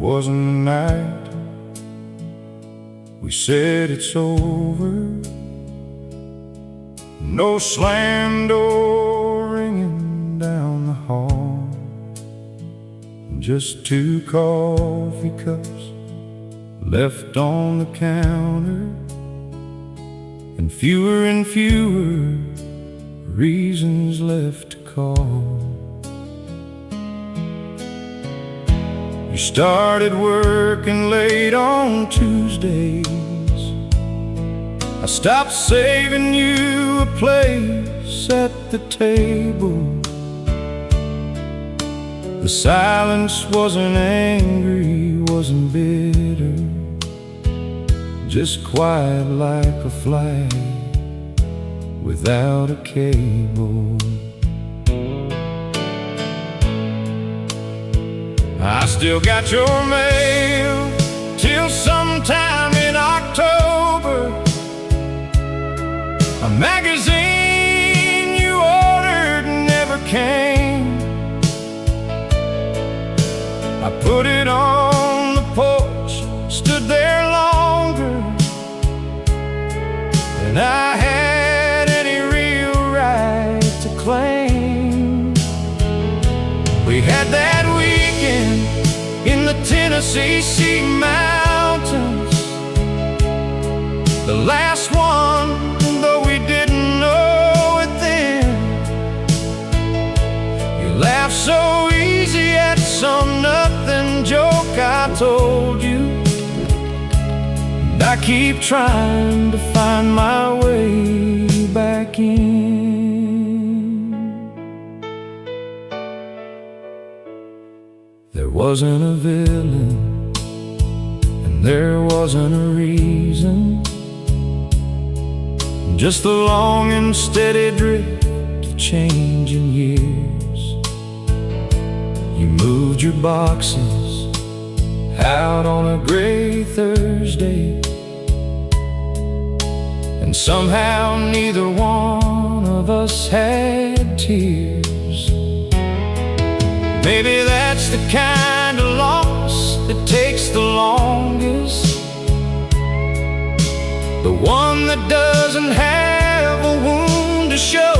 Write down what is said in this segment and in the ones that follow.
wasn't a night we said it's over. No slam door ringing down the hall, just two coffee cups left on the counter, and fewer reasons left to call. You started working late on Tuesdays. I stopped saving you a place at the table. The silence wasn't angry, wasn't bitter, just quiet like a flight without a cable. I still got your mail till sometime in October. A magazine you ordered never came. I put it on the porch, stood there longer than I had any real right to claim. We had that weekend in the Tennessee mountains, the last one, though we didn't know it then. You laughed so easy at some nothing joke I told you, and I keep trying to find my way back in. There wasn't a villain, and there wasn't a reason, just the long and steady drift of changing years. You moved your boxes out on a gray Thursday, and somehow neither one of us had tears. Maybe that's the kind of loss that takes the longest, the one that doesn't have a wound to show,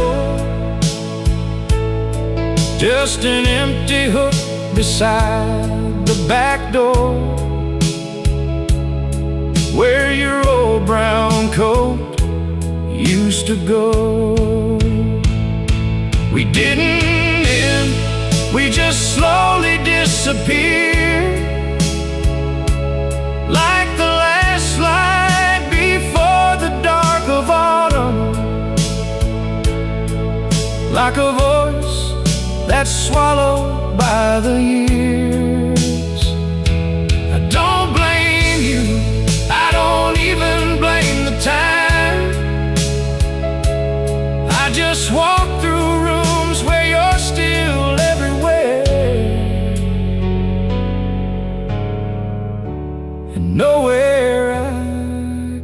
just an empty hook beside the back door where your old brown coat used to go. We didn't end, we just slowly disappeared, like the last light before the dark of autumn, like a voice that's swallowed by the years. I don't blame you, I don't even blame the time. I just walk through rooms where you're still everywhere, and nowhere I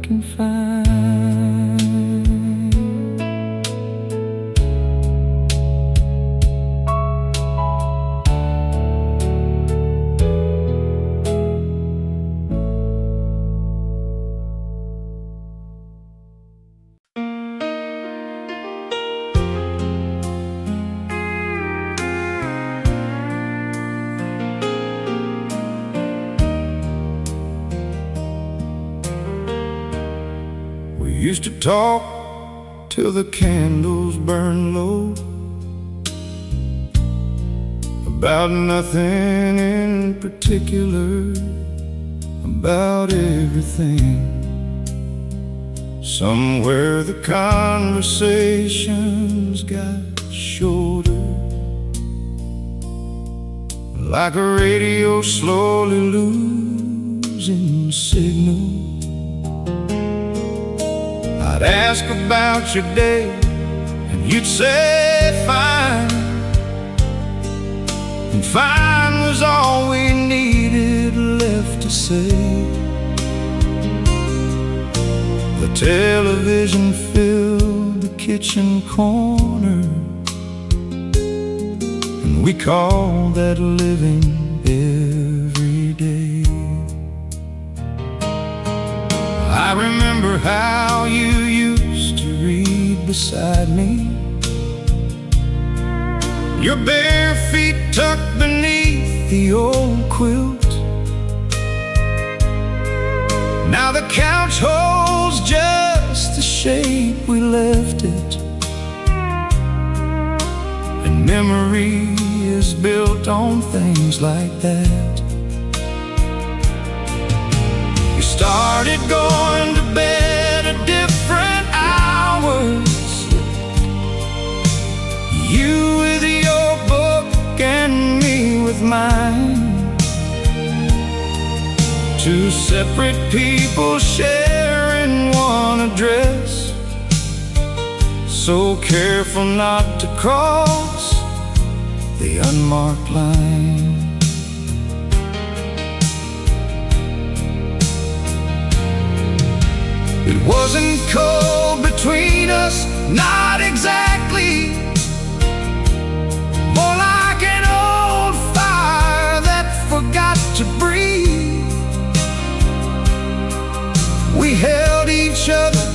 can find. We used to talk till the candles burned low, about nothing in particular, about everything. Somewhere the conversations got shorter, like a radio slowly losing signal. I'd ask about your day, and you'd say fine, and fine was all we needed left to say. The television filled the kitchen corner, and we called that living every day. I remember how you used to read beside me, your bare feet tucked beneath the old quilt. Now the couch holds just the shape we left it, and memory is built on things like that. You started going to bed at different hours, you with your book and me with mine. Two separate people sharing one address, so careful not to cross the unmarked line. It wasn't cold between us, not exactly. More like an old fire that forgot to breathe. We held each other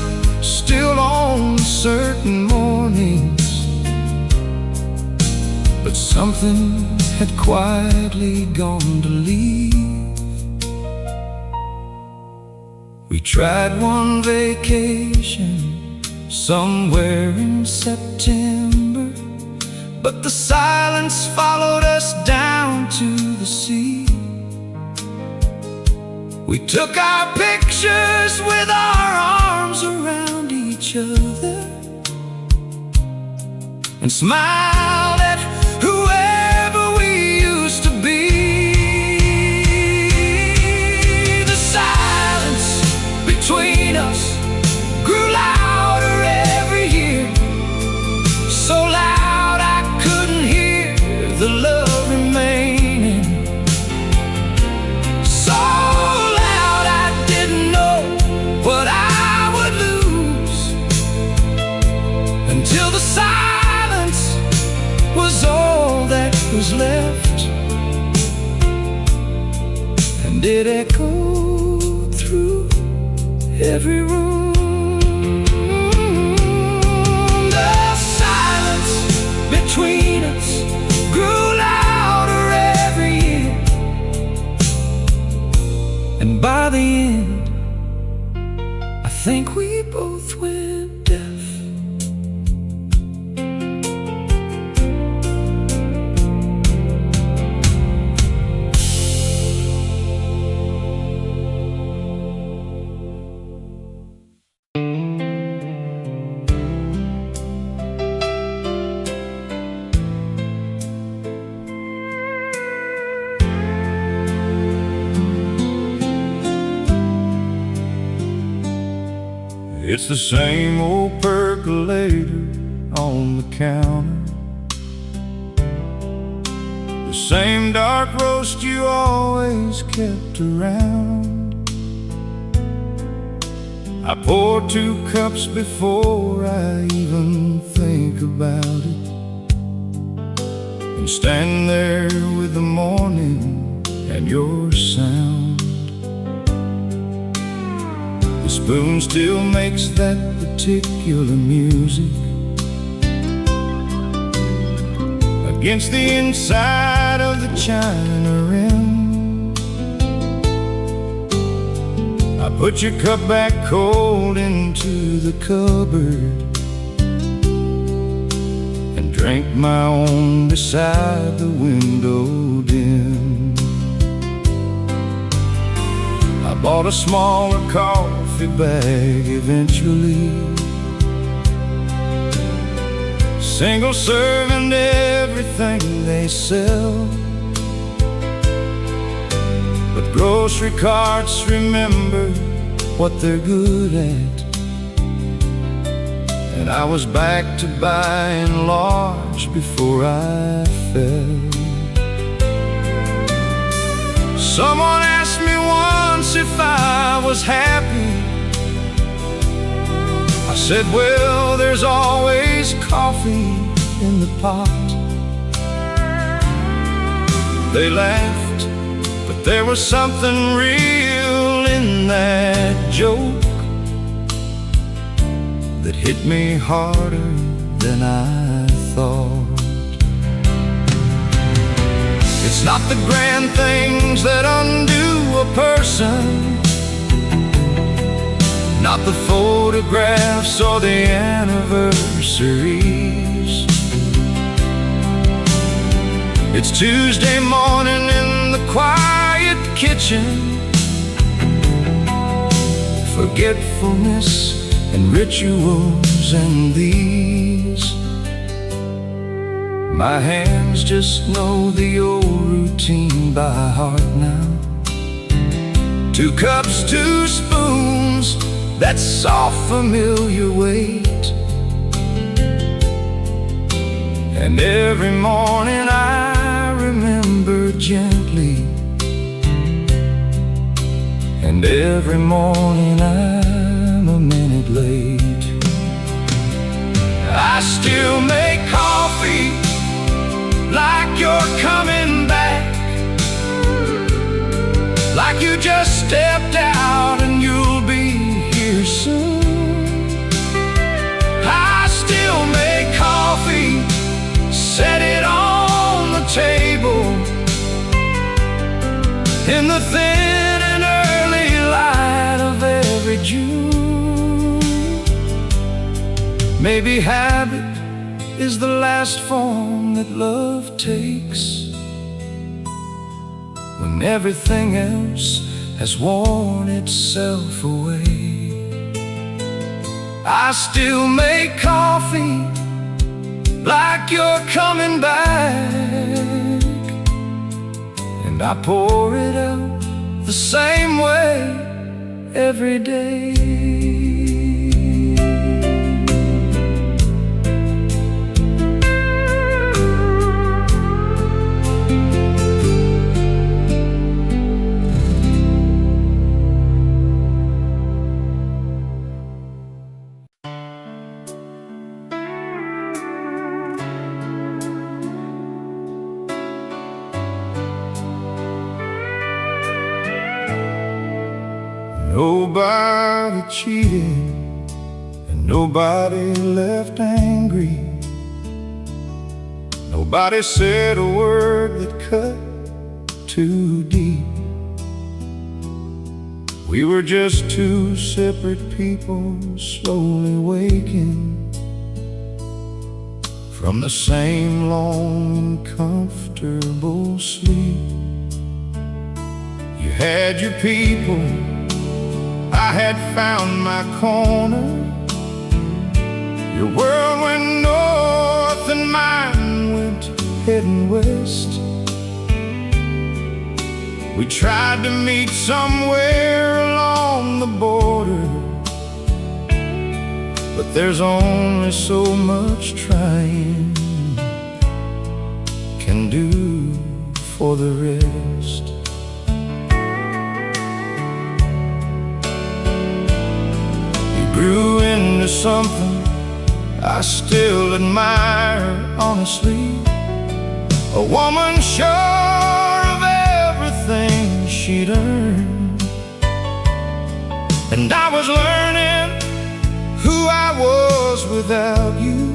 still on certain mornings, but something had quietly gone to leave. We tried one vacation somewhere in September, but the silence followed us down to the sea. We took our pictures with our arms around each other and smiled at whoever we used to be. The silence between us grew louder every year, so loud I couldn't hear the love remaining. So loud I didn't know what I would lose, until the silence was all that was left, and it echoed through every room. The silence between us grew louder every year, and by the end I think we both went deaf. It's the same old percolator on the counter, the same dark roast you always kept around. I pour 2 cups before I even think about it, and stand there with the morning and your sound. The spoon still makes that particular music against the inside of the china rim. I put your cup back cold into the cupboard and drank my own beside the window dim. I bought a smaller coffee bag eventually, single serving everything they sell, but grocery carts remember what they're good at, and I was back to buying large before I fell. Someone asked me once if I was happy. I said, well, there's always coffee in the pot. They laughed, but there was something real in that joke. hit me harder than I thought. It's not the grand things that undo a person, not the photographs or the anniversaries. It's Tuesday morning in the quiet kitchen, forgetfulness and rituals, and these my hands just know the old routine by heart now. 2 cups, 2 spoons, that soft familiar weight. And every morning I remember gently, and every morning I'm a minute late. I still make coffee like you're coming back, like you just stepped out and you'll be here soon. I still make coffee, set it on the table in the thin and early light of every June. Maybe habit is the last form that love takes, when everything else has worn itself away. I still make coffee like you're coming back, and I pour it out the same way every day. Nobody cheated and nobody left angry. Nobody said a word that cut too deep. We were just 2 separate people slowly waking from the same long, comfortable sleep. You had your people, I had found my corner. Your world went north and mine went heading west. We tried to meet somewhere along the border, but there's only so much trying can do for the rest. Grew into something I still admire, honestly. A woman sure of everything she'd earned, and I was learning who I was without you,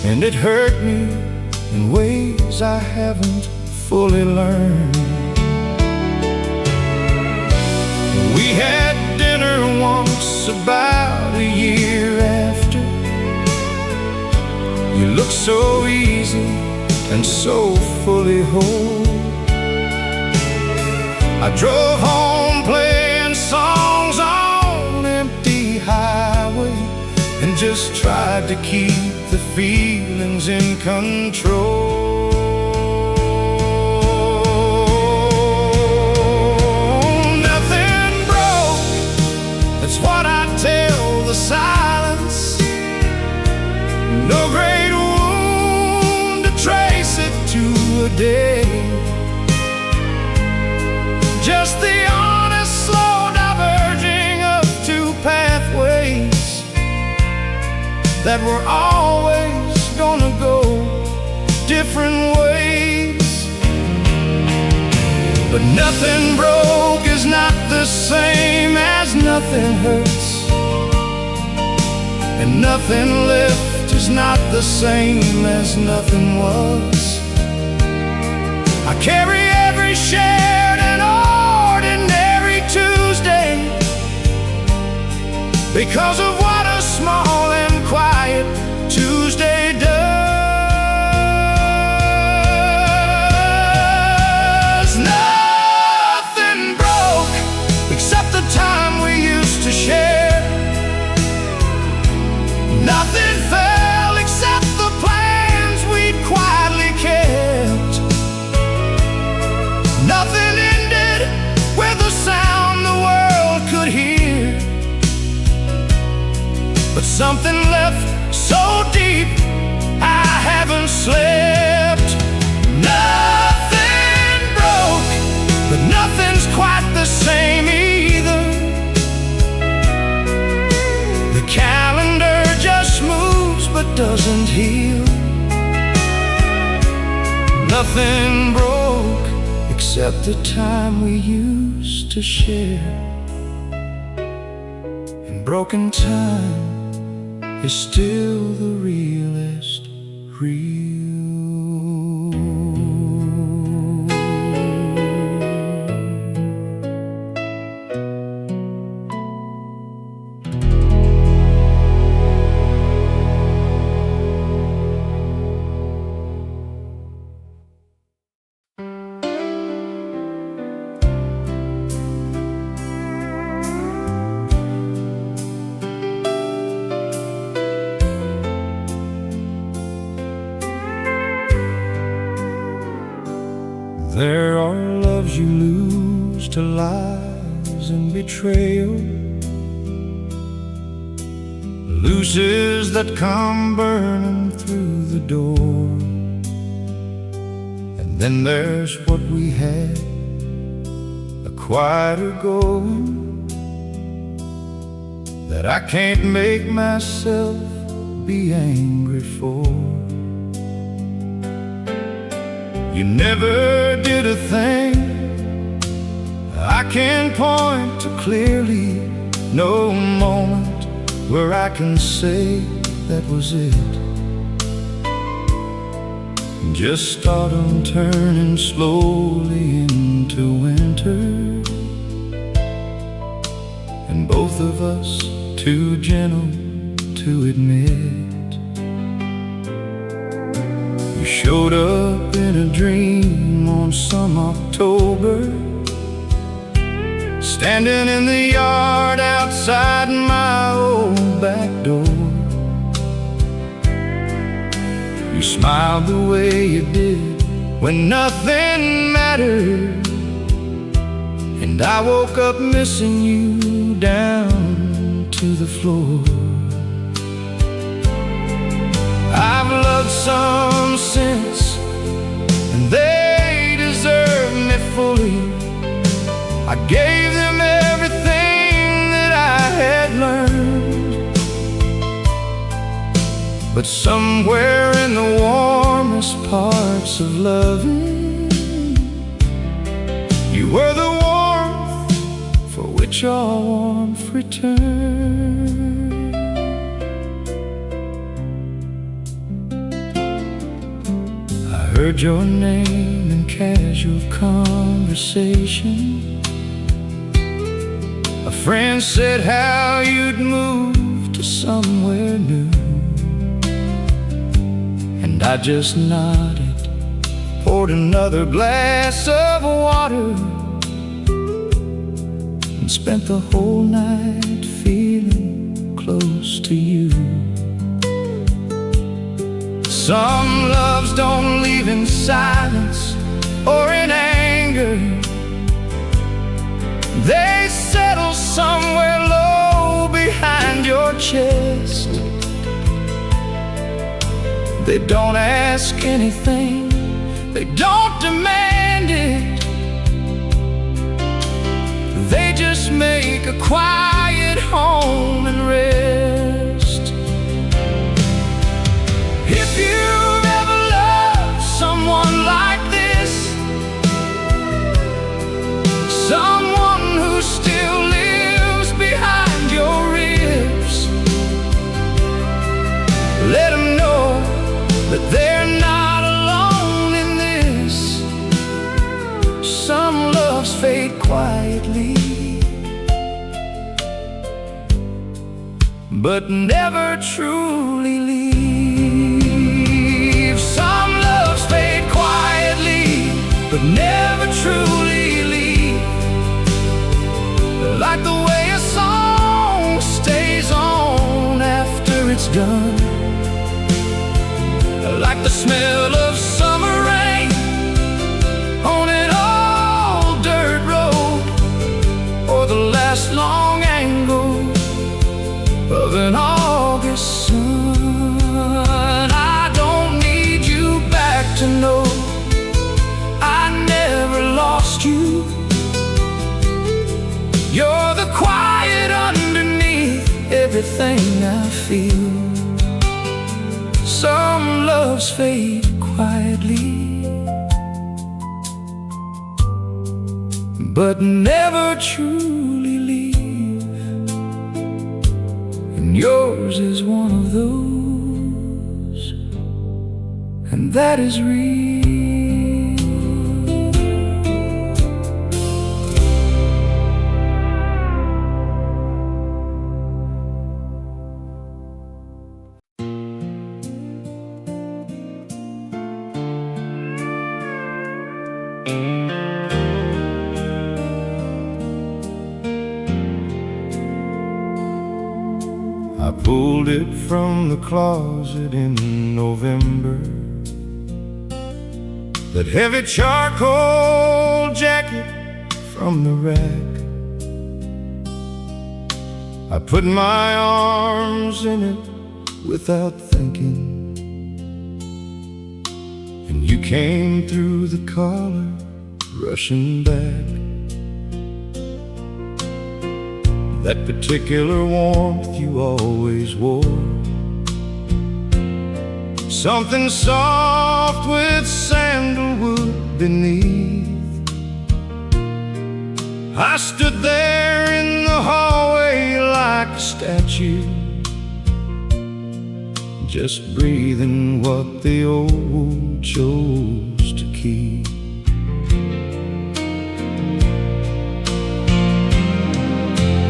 and it hurt me in ways I haven't fully learned. We had dinner once about a year after. You looked so easy and so fully whole. I drove home playing songs on empty highway, and just tried to keep the feelings in control. Silence, no great wound to trace it to a day, just the honest slow diverging of 2 pathways that were always gonna go different ways. But nothing broke is not the same as nothing hurts. Nothing left is not the same as nothing was. I carry every shared and ordinary Tuesday because of what a small and quiet Tuesday does. Nothing broke except the time we used to share. Nothing fell except the plans we'd quietly kept. Nothing ended with a sound the world could hear, but something left so deep I haven't slept. Nothing broke, but nothing's quite the same either. The calendar just moves but doesn't heal. Nothing broke except the time we used to share. And broken time is still the realest real. There are loves you lose to lies and betrayal, losses that come burning through the door. And then there's what we had, a quieter going that I can't make myself be angry for. You never did a thing I can point to clearly, no moment where I can say that was it. Just autumn turning slowly into winter, and both of us too gentle to admit. You showed up in a dream on some October, standing in the yard outside my old back door. You smiled the way you did when nothing mattered, and I woke up missing you down to the floor. I've loved some since, and they deserve me fully. I gave them everything that I had learned, but somewhere in the warmest parts of loving, you were the warmth for which all warmth returned. Heard your name in casual conversation. A friend said how you'd moved to somewhere new, and I just nodded, poured another glass of water, and spent the whole night feeling close to you. Some loves don't leave in silence or in anger. They settle somewhere low behind your chest. They don't ask anything, they don't demand it. They just make a quiet home and rest. If you've ever loved someone like this, someone who still lives behind your ribs, but never truly leave. Some loves fade quietly, but never truly leave. Like the way a song stays on after it's done, like the smell of summer rain on an old dirt road, or the last long angle of an August sun. I don't need you back to know I never lost you. You're the quiet underneath everything I feel. Some loves fade quietly, but never truly leave. And yours is one of those, and that is real. I pulled it from the closet in November, that heavy charcoal jacket from the rack. I put my arms in it without thinking, and you came through the collar rushing back. That particular warmth you always wore, something soft with sandalwood beneath. I stood there in the hallway like a statue, just breathing what the old chose to keep.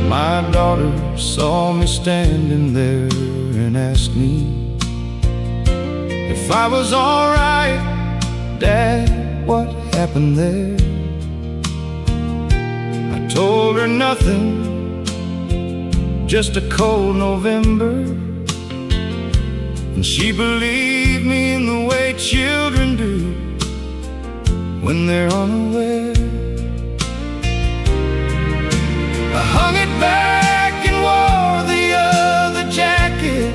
My daughter saw me standing there and asked me if I was all right. Dad, what happened there? I told her nothing, just a cold November. And she believed me in the way children do when they're unaware. I hung it back and wore the other jacket,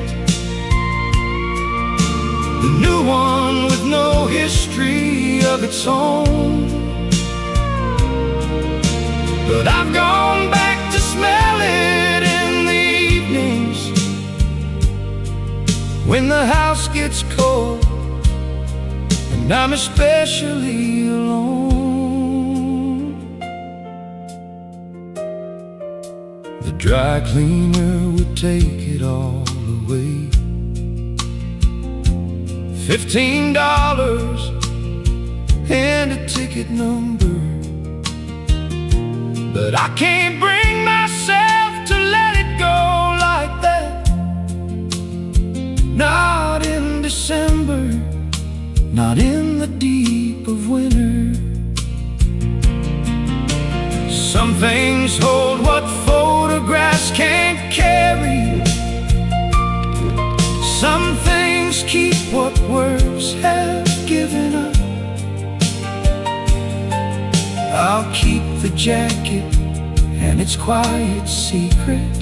the new one with no history of its own. But I've gone back to smell it in the evenings when the house gets cold and I'm especially alone. The dry cleaner would take it all away. $15 and a ticket number, but I can't bring myself to let it go like that. Not in December, not in the deep of winter. Some things hold what photographs can't carry. Some things keep what words have given up. I'll keep the jacket and its quiet secret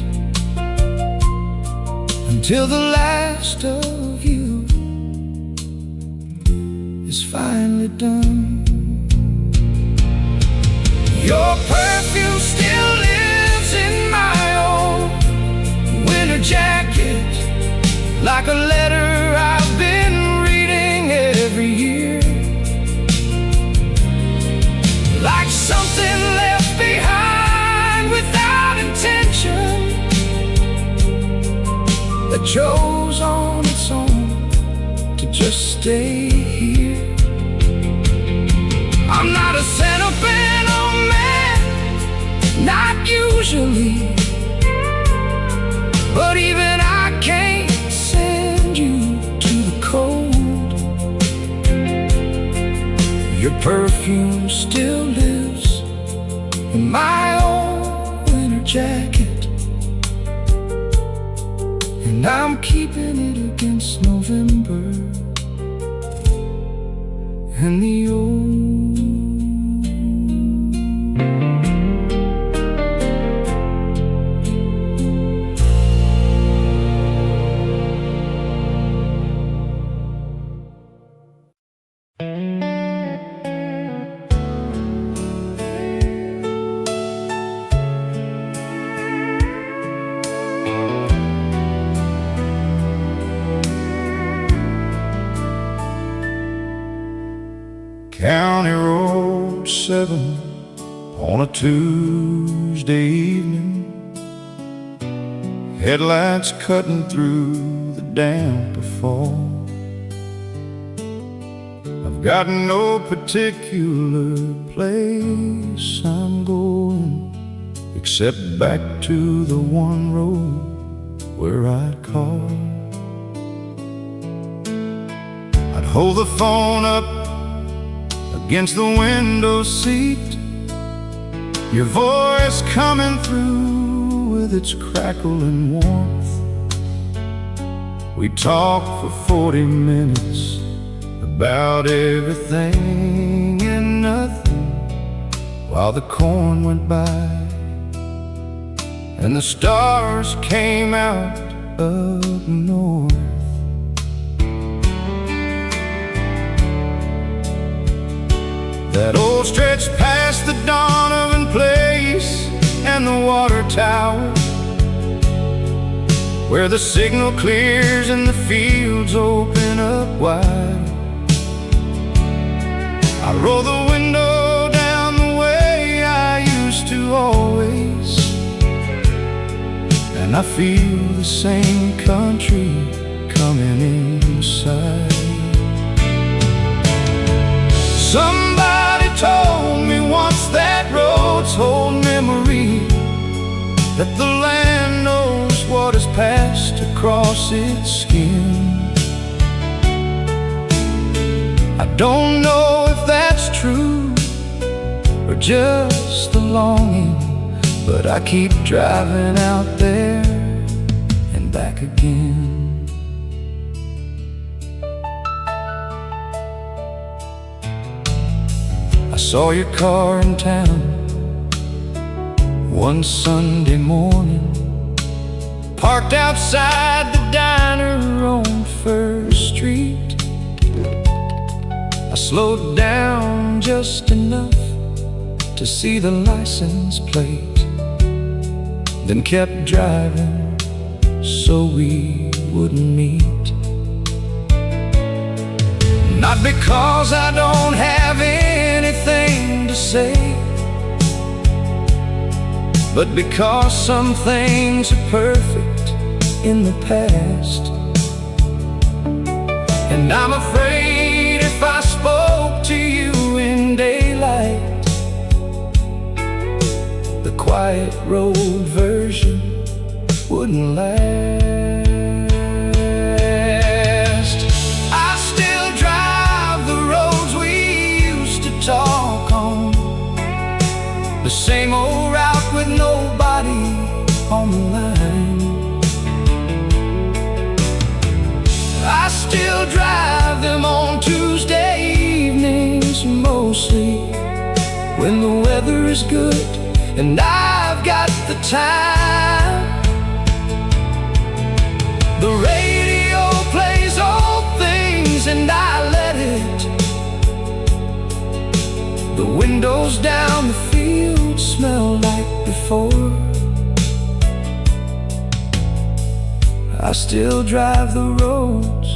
until the last of you is finally done. Your perfume still lives in my old winter jacket, like a letter I've been reading every year, like something left behind without intention, that chose on its own to just stay here. I'm not a sentimental man, not usually, but even I perfume still lives in my old winter jacket, and I'm keeping it against November and the old. County Road 7 on a Tuesday evening, headlights cutting through the damp of fall. I've got no particular place I'm going, except back to the one road where I'd call. I'd hold the phone up against the window seat, your voice coming through with its crackle and warmth. We talked for 40 minutes about everything and nothing, while the corn went by and the stars came out up north. That old stretch past the Donovan place and the water tower, where the signal clears and the fields open up wide. I roll the window down the way I used to always, and I feel the same country coming inside. Somebody told me once that roads hold memory, that the land knows what has passed across its skin. I don't know if that's true or just the longing, but I keep driving out there and back again. I saw your car in town one Sunday morning, parked outside the diner on First Street. I slowed down just enough to see the license plate, then kept driving so we wouldn't meet. Not because I don't have anything to say, but because some things are perfect in the past. And I'm afraid if I spoke to you in daylight, the quiet road version wouldn't last. I still drive the roads we used to talk on, the same old route with nobody on the line. I still drive them on Tuesday evenings mostly, when the weather is good and I've got the time. The radio plays old things and I let it. The windows down the field smell like before. I still drive the roads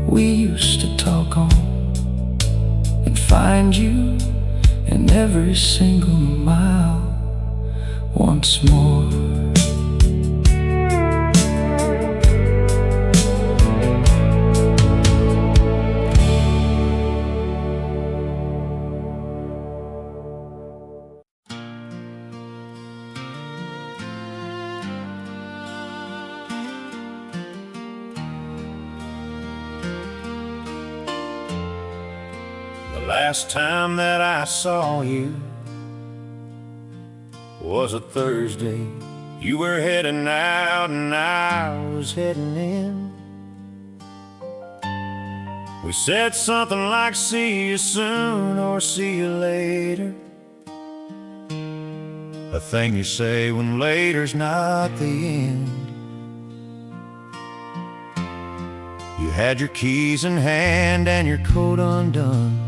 we used to talk on, and find you in every single mile once more. Last time that I saw you was a Thursday. You were heading out and I was heading in. We said something like, see you soon or see you later. A thing you say when later's not the end. You had your keys in hand and your coat undone.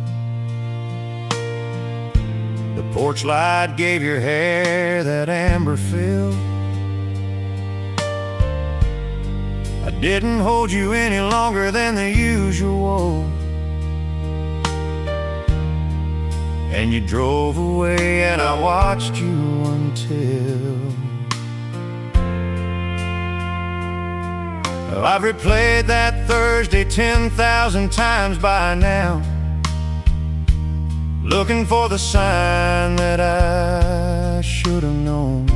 The porch light gave your hair that amber feel. I didn't hold you any longer than the usual, and you drove away and I watched you until I've replayed that Thursday 10,000 times by now, looking for the sign that I should have known.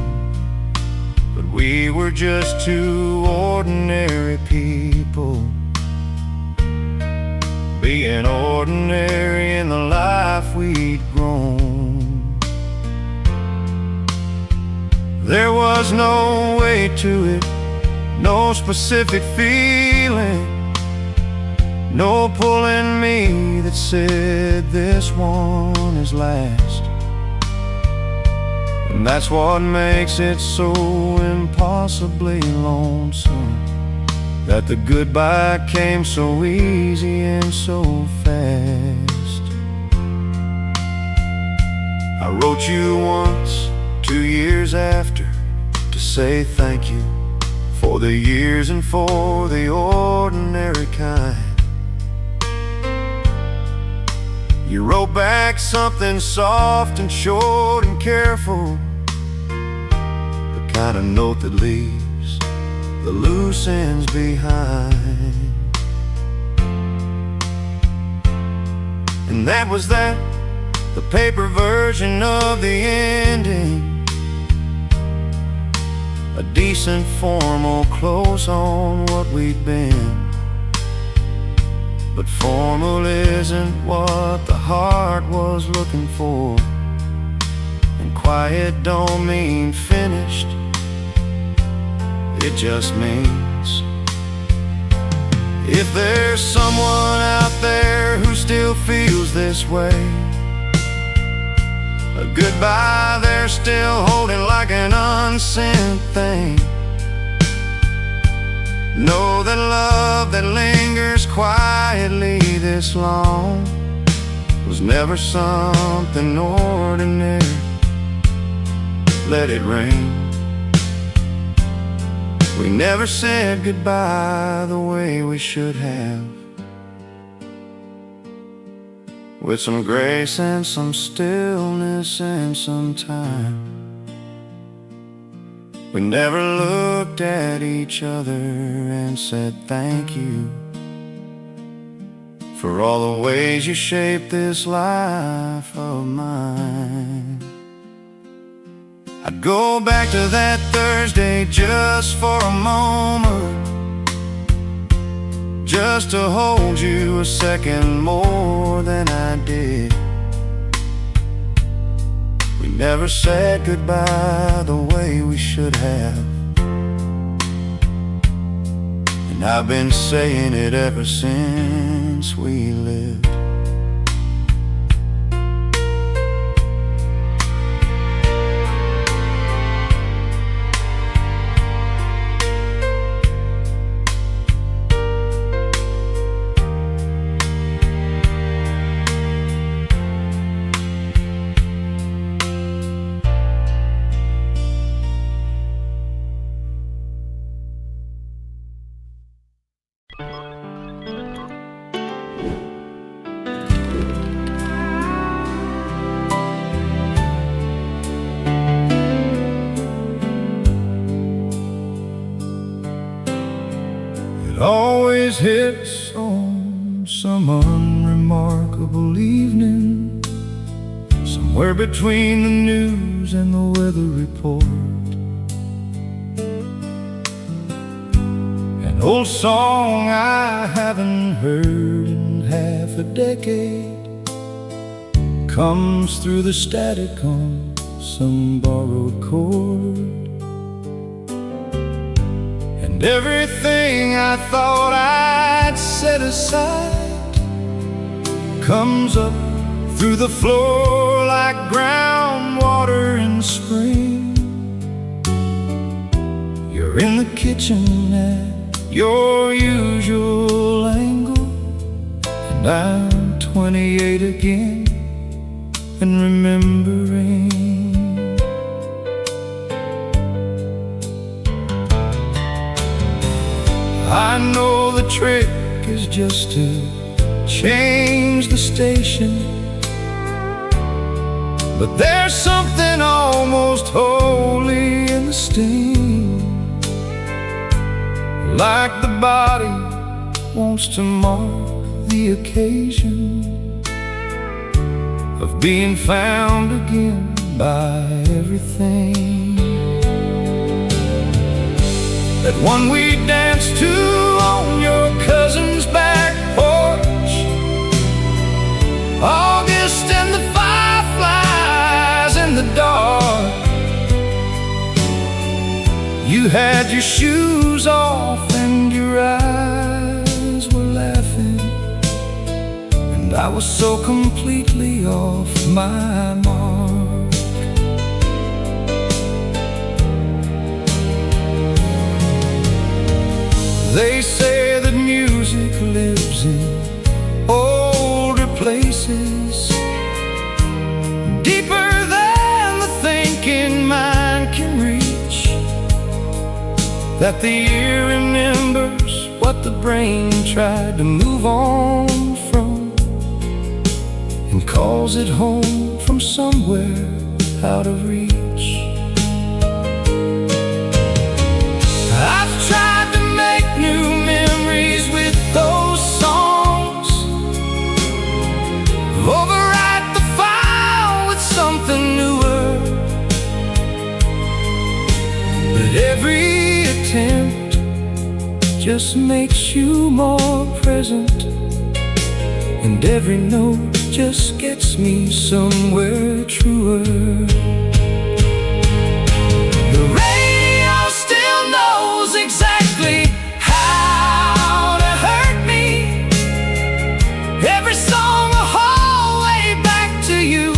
But we were just two ordinary people, being ordinary in the life we'd grown. There was no way to it, no specific feeling, no pull in me that said this one is last. And that's what makes it so impossibly lonesome, that the goodbye came so easy and so fast. I wrote you once, 2 years after, to say thank you for the years and for the ordinary kind. You wrote back something soft and short and careful, the kind of note that leaves the loose ends behind. And that was that, the paper version of the ending, a decent formal close on what we'd been. But formal isn't what the heart was looking for, and quiet don't mean finished. It just means if there's someone out there who still feels this way, a goodbye they're still holding like an unsent thing. Know that love that lingers quietly this long was never something ordinary. Let it rain. We never said goodbye the way we should have, with some grace and some stillness and some time. We never looked at each other and said thank you for all the ways you shaped this life of mine. I'd go back to that Thursday just for a moment, just to hold you a second more than I did. We never said goodbye the way we should have, and I've been saying it ever since we lived. Always hits on some unremarkable evening, somewhere between the news and the weather report. An old song I haven't heard in half a decade, comes through the static on some borrowed chord. And everything I thought I'd set aside comes up through the floor like groundwater in spring. You're in the kitchen at your usual angle, and I'm 28 again and remembering. I know the trick is just to change the station, but there's something almost holy in the sting, like the body wants to mark the occasion of being found again by everything. That one we danced to on your cousin's back porch, August and the fireflies in the dark. You had your shoes off and your eyes were laughing, and I was so completely off my mark. They say that music lives in older places, deeper than the thinking mind can reach, that the ear remembers what the brain tried to move on from, and calls it home from somewhere out of reach. I've tried to make new memories with those songs, overwrite the file with something newer, but every attempt just makes you more present, and every note just gets me somewhere truer. The radio still knows exactly how to hurt me, every song a whole way back to you.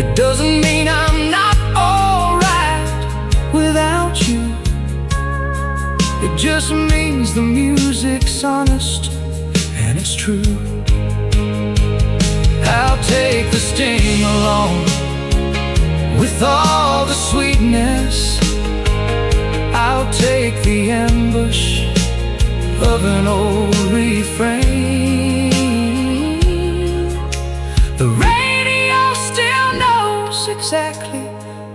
It doesn't mean I'm not alright without you, it just means the music's honest and it's true. I'll take the sting along with all the sweetness, I'll take the ambush of an old refrain. The radio still knows exactly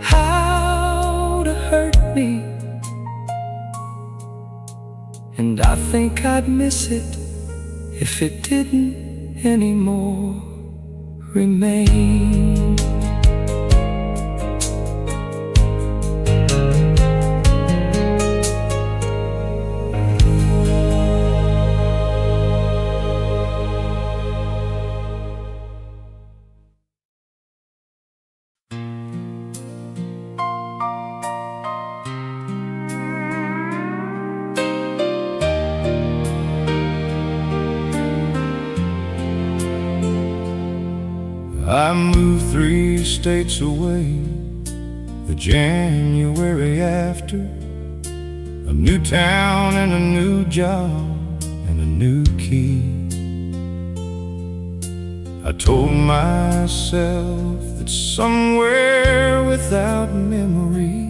how to hurt me, and I think I'd miss it if it didn't anymore remain. I moved 3 states away the January after, a new town and a new job and a new key. I told myself that somewhere without memory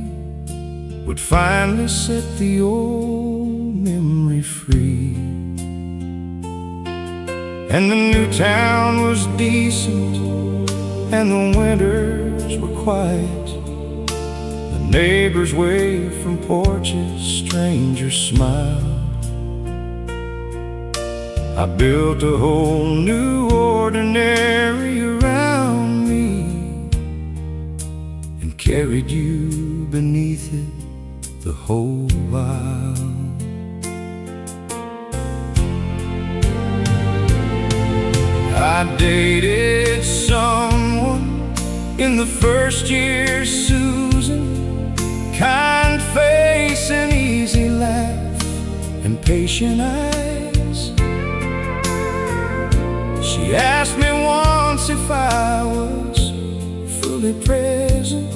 would finally set the old memory free. And the new town was decent, and the winters were quiet. The neighbors waved from porches, strangers smiled. I built a whole new ordinary around me, and carried you beneath it the whole while. I dated someone in the first year, Susan. Kind face and easy laugh and patient eyes. She asked me once if I was fully present,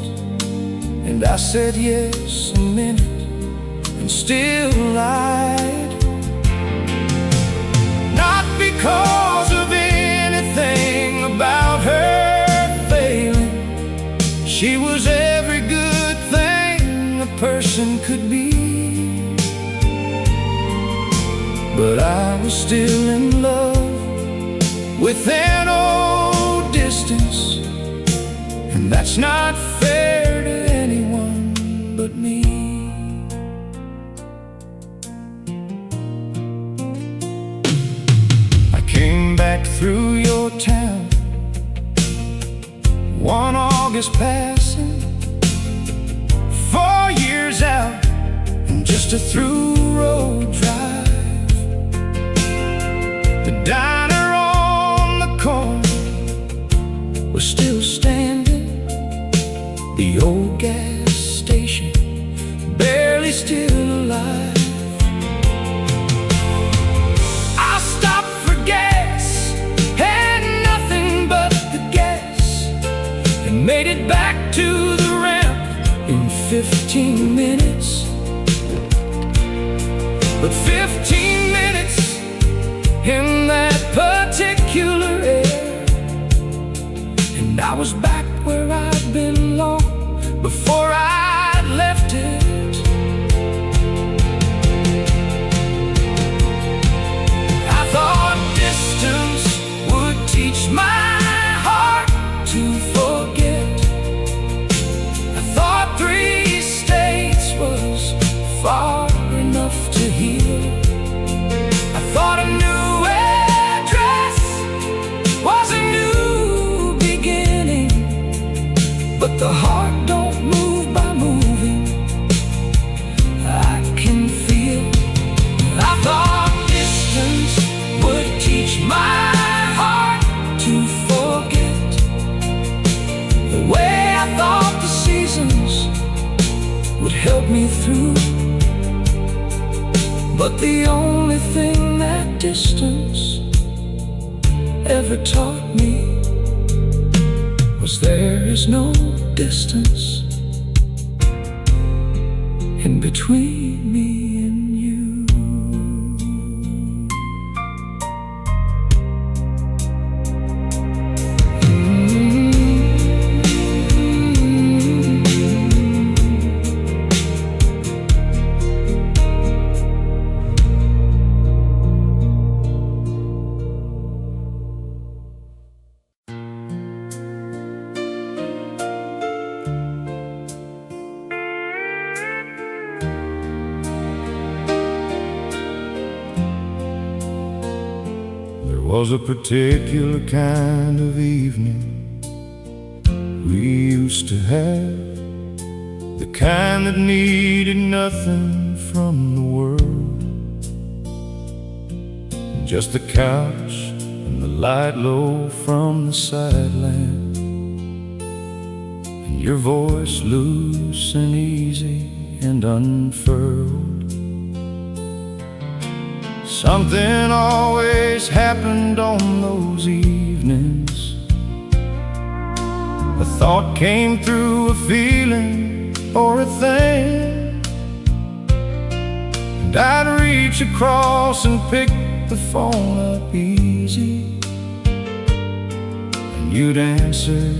and I said yes a minute and still lied. Not because of anything about her failing. She was every good thing a person could be. But I was still in love with an old distance, and that's not fair to anyone but me. I came back through your town one August passing, 4 years out and just a through road drive. The diner on the corner was still standing, the old gas station barely still alive. I stopped for gas, had nothing but the gas, and made it back to the ramp in 15 minutes. But 15 minutes in that particular air, and I was back where I'd been long before I'd left it. I thought distance would teach my heart to forget. I thought 3 states was far enough to heal. I thought a new address was a new beginning, but the heart don't move by moving. I can feel. I thought distance would teach my heart to forget, the way I thought the seasons would help me through. But the only thing that distance ever taught me was there is no distance in between me and you. Was a particular kind of evening we used to have, the kind that needed nothing from the world, just the couch and the light low from the sideline, and your voice loose and easy and unfurled. Something always happened on those evenings. A thought came through, a feeling or a thing, and I'd reach across and pick the phone up easy, and you'd answer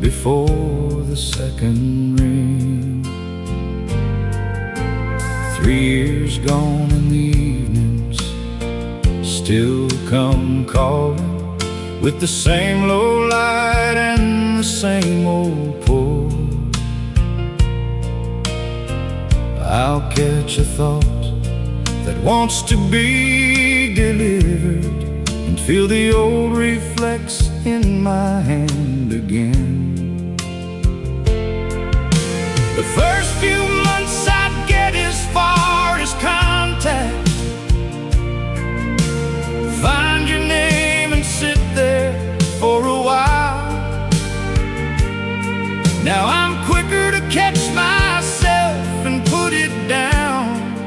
before the second ring. 3 years gone and the evenings still come calling, with the same low light and the same old pull. I'll catch a thought that wants to be delivered and feel the old reflex in my hand again. The first few months I'd get as far as contact, find your name and sit there Now I'm quicker to catch myself and put it down,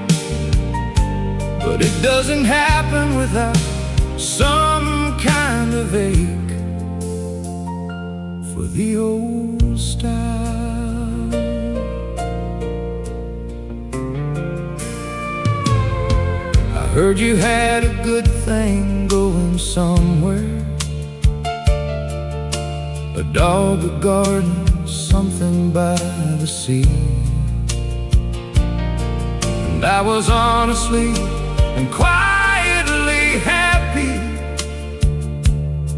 but it doesn't happen without some kind of ache for the old style. I heard you had a good thing going somewhere, a dog, a garden, something by the sea. And I was honestly and quietly happy,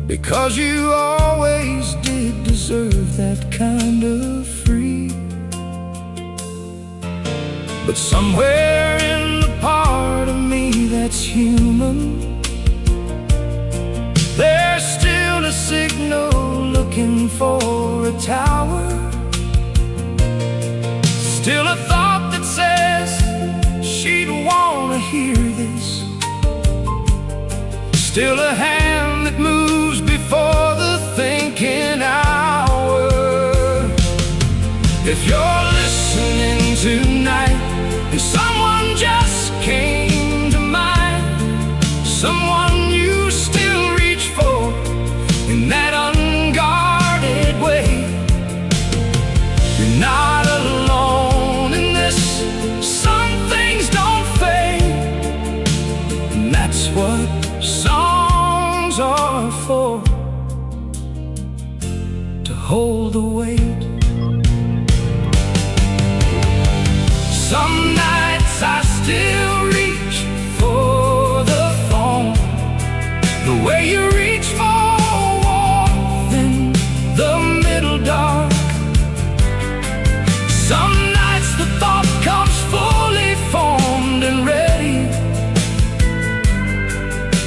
because you always did deserve that kind of free. But somewhere in the part of me that's human, there's still a signal looking for a tower, still a thought that says she'd wanna hear this, still a hand that moves before the thinking hour. If you're listening tonight and someone just came to mind, someone you still reach for in that unguarded way, you're not alone in this. Some things don't fade, and that's what songs are for, to hold the weight. Some nights I still reach for the phone, the way you reach for warmth in the middle dark. Some nights the thought comes fully formed and ready,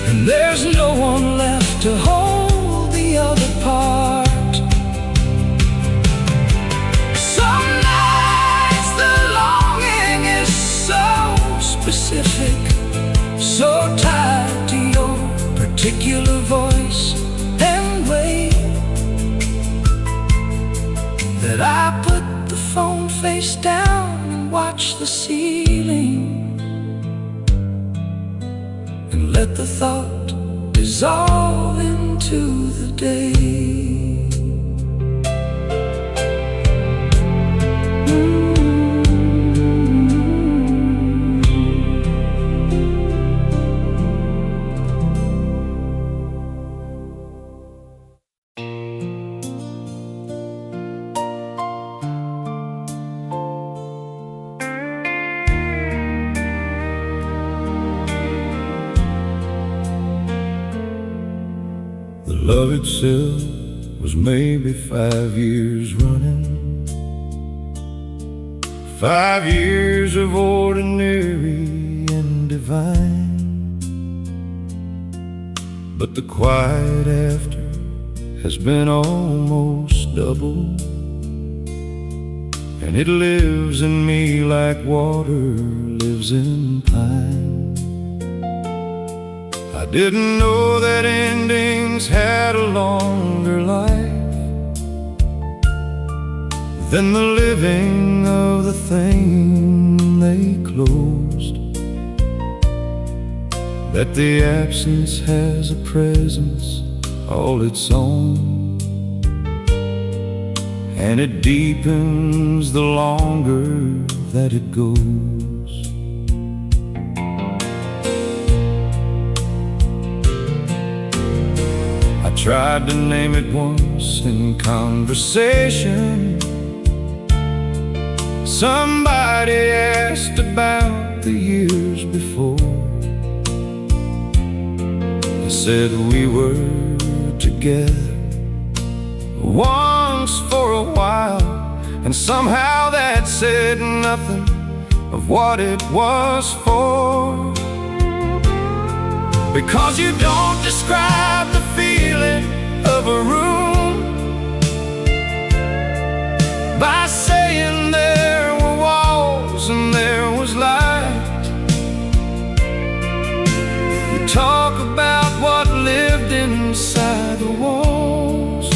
and there's no one left to hold the other part. Some nights the longing is so specific, so tied to your particular voice and way, that I put the phone face down and watch the ceiling, and let the thought dissolve into the day. Love itself was maybe 5 years running, 5 years of ordinary and divine. But the quiet after has been almost double, and it lives in me like water lives in pine. I didn't know that endings had a longer life than the living of the thing they closed, that the absence has a presence all its own, and it deepens the longer that it goes. I tried to name it once in conversation. Somebody asked about the years before. I said we were together once for a while, and somehow that said nothing of what it was for. Because you don't describe the feeling of a room by saying there were walls and there was light. You talk about what lived inside the walls,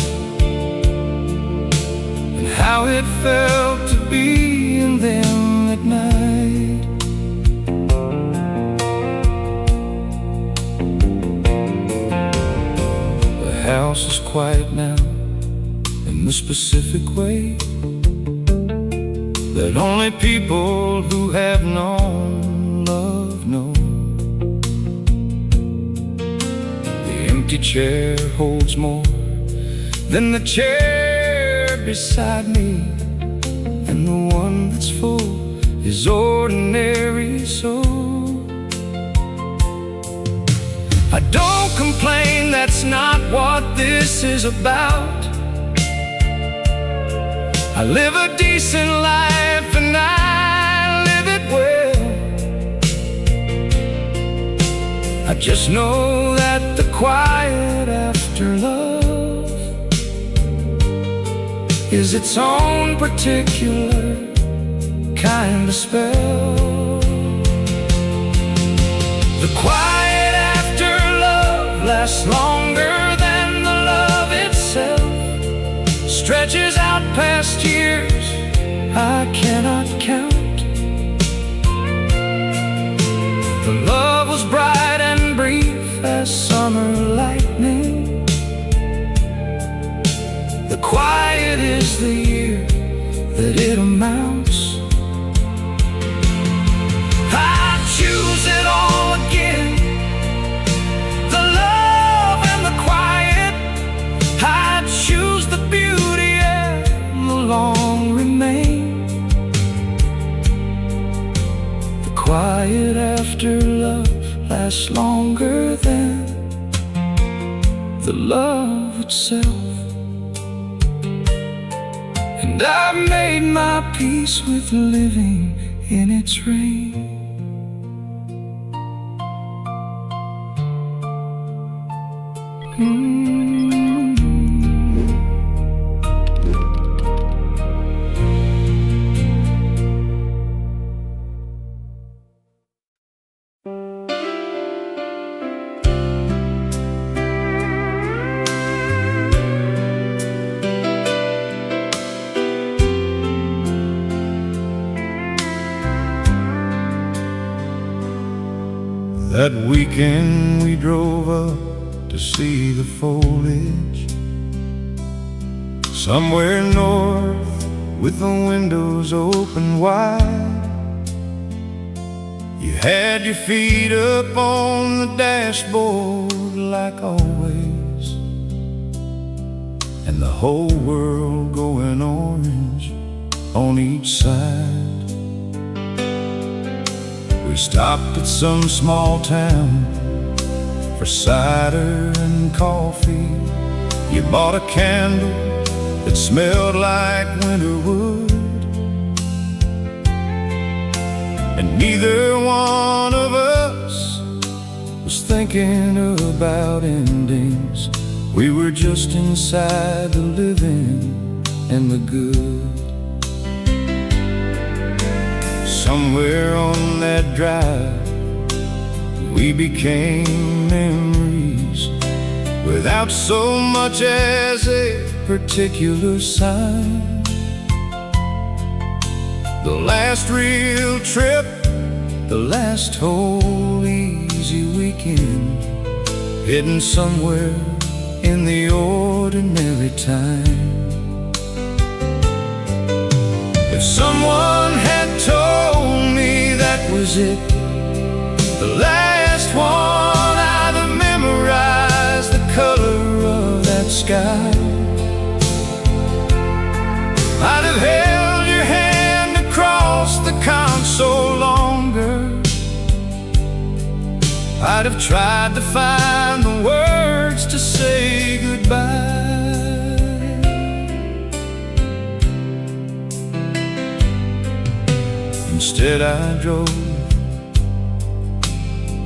and how how it felt to be in them at night. The house is quiet now in the specific way that only people who have known love know. The empty chair holds more than the chair beside me, and the one that's full is ordinary, so I don't complain, that's not what this is about. I live a decent life and I live it well. I just know that the quiet after love is its own particular kind of spell. The quiet after love lasts longer than the love itself, stretches out past years I cannot count. The love was bright and brief as summer lightning. The quiet is the year that it amounts. I choose it all again, the love and the quiet. I choose the beauty and the long remain. The quiet after love lasts longer than the love itself. And I've made my peace with living in its rain. That weekend we drove up to see the foliage somewhere north with the windows open wide. You had your feet up on the dashboard like always, and the whole world going orange on each side. We stopped at some small town for cider and coffee. You bought a candle that smelled like winter wood, and neither one of us was thinking about endings. We were just inside the living and the good. Somewhere on that drive we became memories without so much as a particular sign. The last real trip, the last whole easy weekend, hidden somewhere in the ordinary time. If someone had told me that was it, the last one, I'd have memorized the color of that sky. I'd have held your hand across the console longer. I'd have tried to find the words to say goodbye. Instead I drove,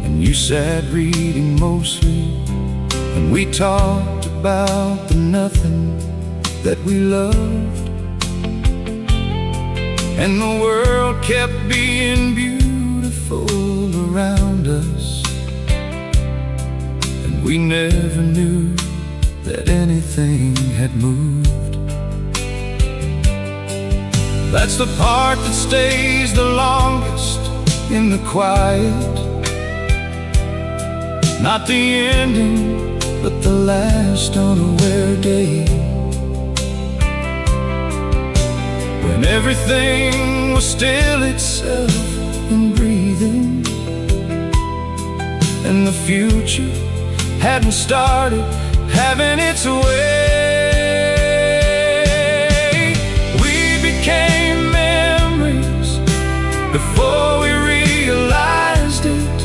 and you sat reading mostly, and we talked about the nothing that we loved. And the world kept being beautiful around us, and we never knew that anything had moved. That's the part that stays the longest in the quiet. Not the ending, but the last unaware day, when everything was still itself and breathing, and the future hadn't started having its way. We became memories before we realized it,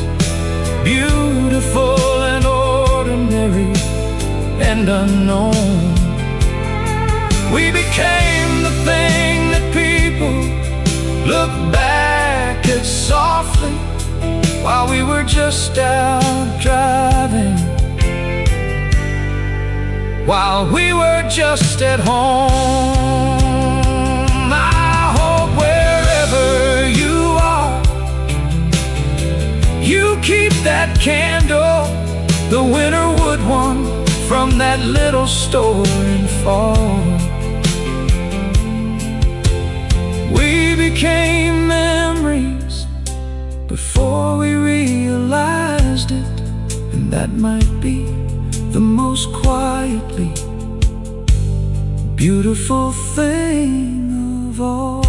beautiful and ordinary and unknown. We became the thing that people look back at softly while we were just out driving, while we were just at home. I hope wherever you are, you keep that candle, the winter wood one from that little store in fall. We became memories before we realized it, and that might be the most quietly beautiful thing of all.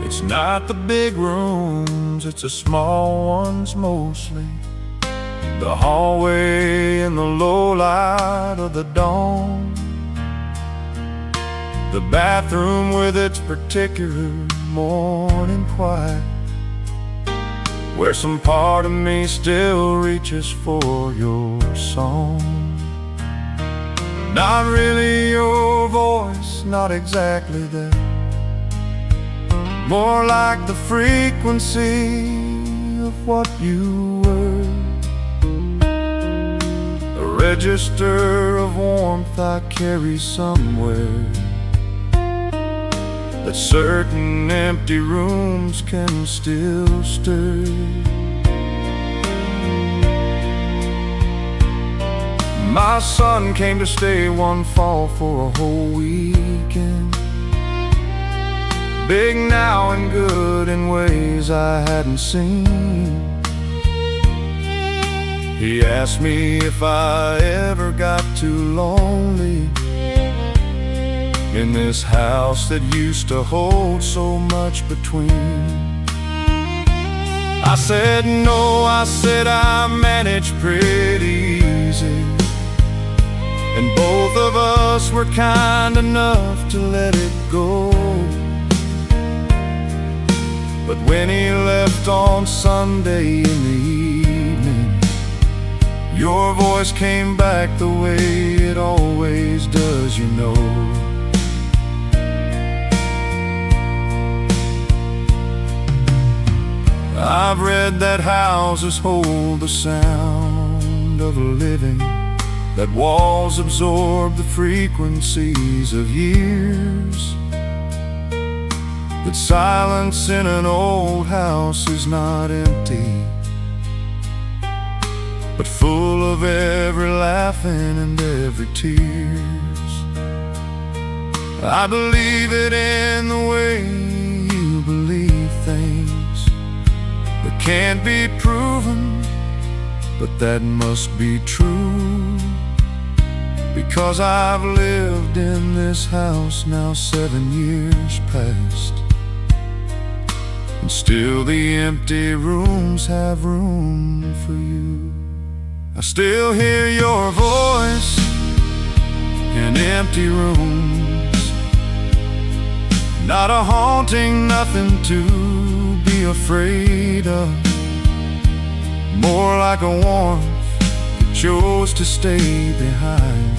It's not the big rooms, it's the small ones mostly. The hallway in the low light of the dawn. The bathroom with its particular morning quiet, where some part of me still reaches for your song. Not really your voice, not exactly that. More like the frequency of what you were. A register of warmth I carry somewhere, that certain empty rooms can still stir. My son came to stay one fall for a whole weekend, big now and good in ways I hadn't seen. He asked me if I ever got too lonely in this house that used to hold so much between. I said no, I said I managed pretty easy, and both of us were kind enough to let it go. But when he left on Sunday in the evening, your voice came back the way it always does, you know. I've read that houses hold the sound of living, that walls absorb the frequencies of years, that silence in an old house is not empty, but full of every laughing and every tears. I believe it in the way you believe things that can't be proven, but that must be true, because I've lived in this house now 7 years past, and still the empty rooms have room for you. I still hear your voice in empty rooms, not a haunting, nothing to be afraid of, more like a warmth that chose to stay behind,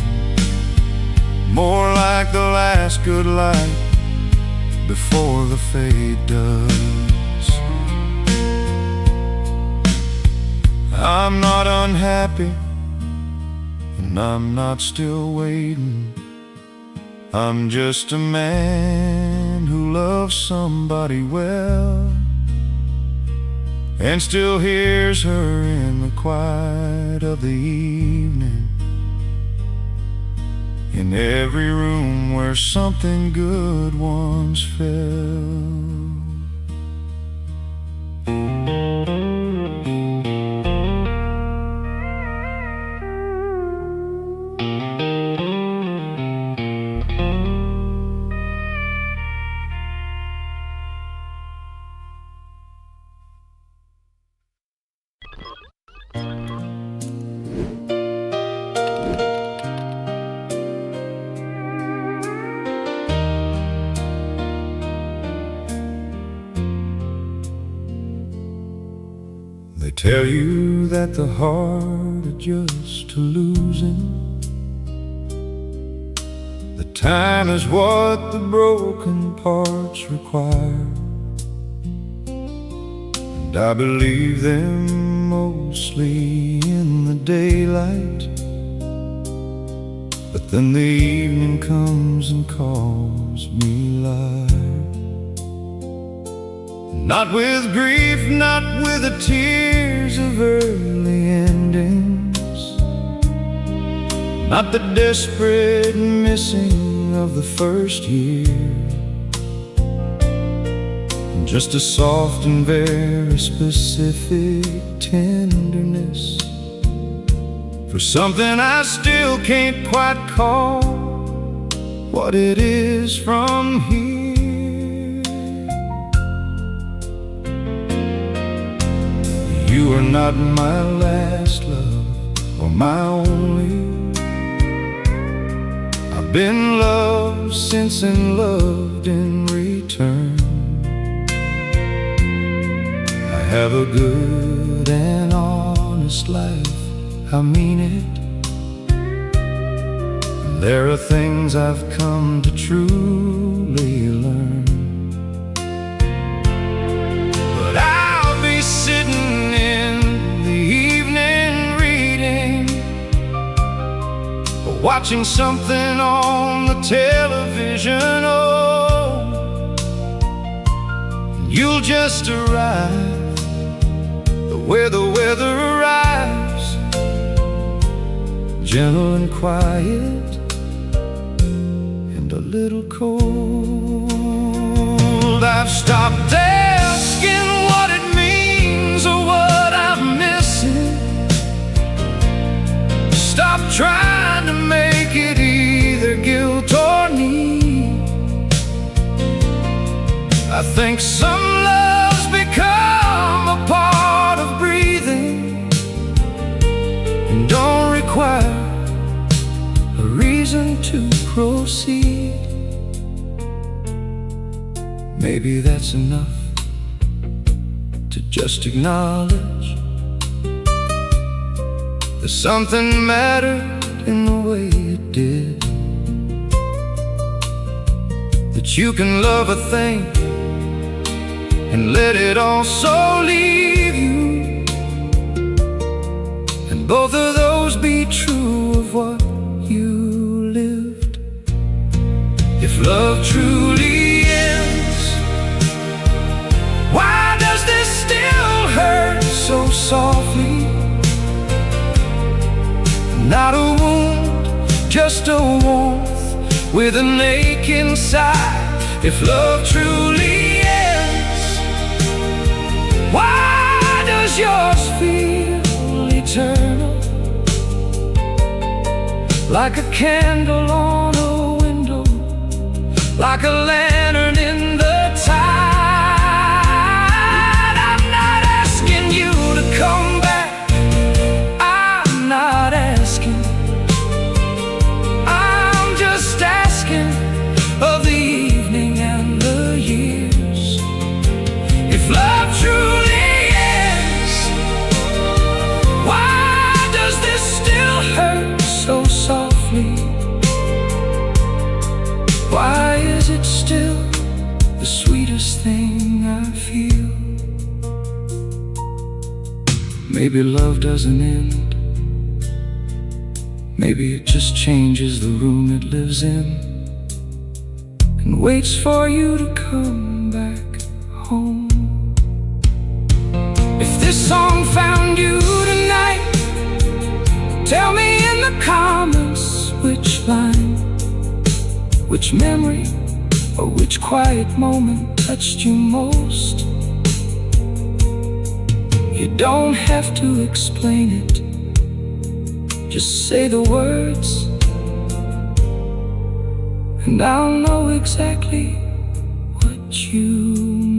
more like the last good light before the fade does. I'm not unhappy, and I'm not still waiting. I'm just a man who loves somebody well, and still hears her in the quiet of the evening, in every room where something good once fell. They tell you that the heart adjusts to losing. The time is what the broken parts require, and I believe them mostly in the daylight. But then the evening comes and calls me liar. Not with grief, not with the tears of early endings, not the desperate missing of the first year. Just a soft and very specific tenderness for something I still can't quite call what it is from here. You are not my last love or my only. I've been loved since and loved in return. I have a good and honest life, I mean it. And there are things I've come to truly learn. But I'll be sitting watching something on the television, oh, you'll just arrive where the weather arrives, gentle and quiet and a little cold. I've stopped asking what it means or what I'm missing. Stop trying to make it either guilt or need. I think some loves become a part of breathing and don't require a reason to proceed. Maybe that's enough to just acknowledge that something mattered in the way it did. That you can love a thing and let it also leave you, and both of those be true of what you lived. If love truly ends, why does this still hurt so softly? Not a wound, just a warmth with an ache inside. If love truly ends, why does yours feel eternal? Like a candle on a window, like a lantern in the tide. I'm not asking you to come back, I'm not asking. I'm just asking of the evening and the years. If love truly ends, why does this still Maybe love doesn't end. Maybe it just changes the room it lives in and waits for you to come back home. If this song found you tonight, tell me in the comments which line, which memory, or which quiet moment touched you most. You don't have to explain it, just say the words, and I'll know exactly what you mean.